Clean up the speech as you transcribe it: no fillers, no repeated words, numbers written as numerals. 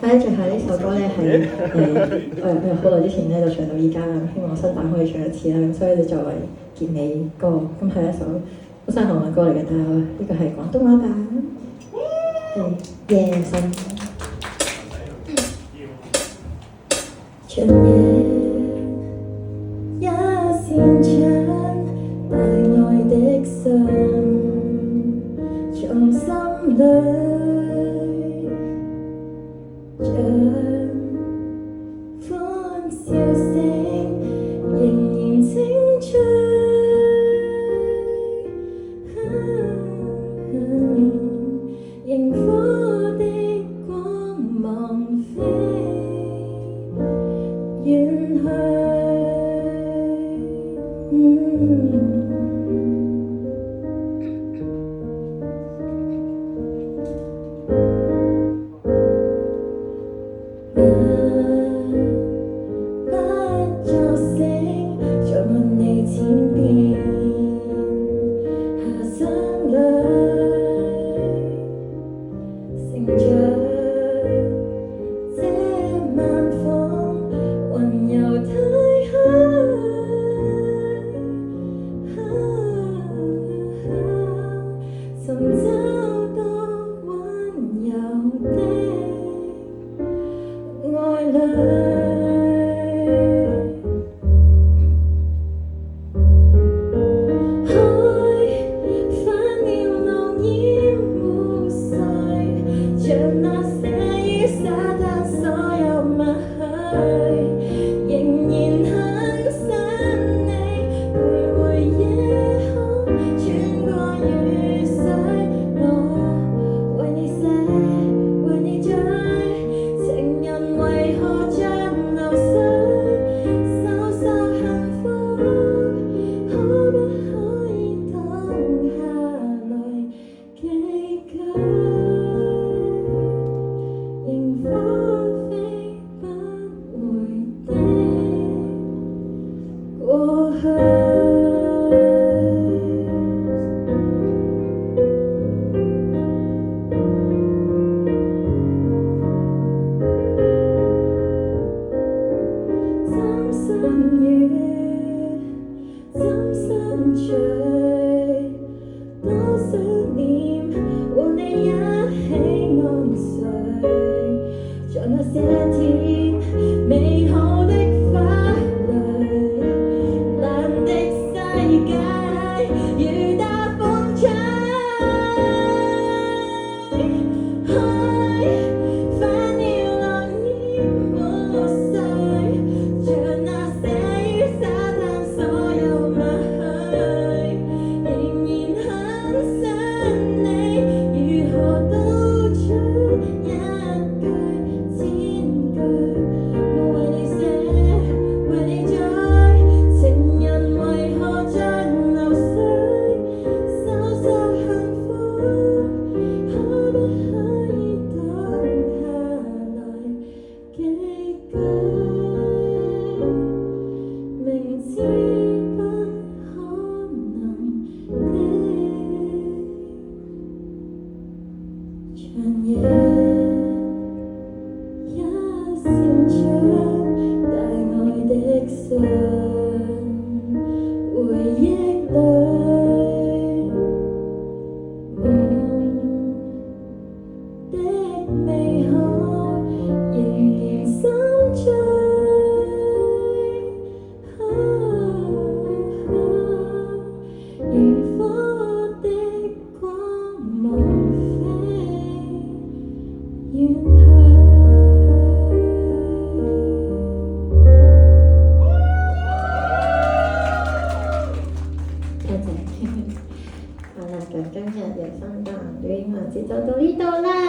最後呢首歌咧係我好耐之前咧就唱到依家啦，希望新版可以唱一次啦，咁所以就作為結尾歌，咁係一首好生行嘅歌嚟嘅，但係呢個係廣東話版，係夜深。長夜也擅長大愛的心，從心裏。像歡笑聲仍然清脆，螢火的光芒飛遠去。好啦，咁今日嘅分享短文節就到呢度啦。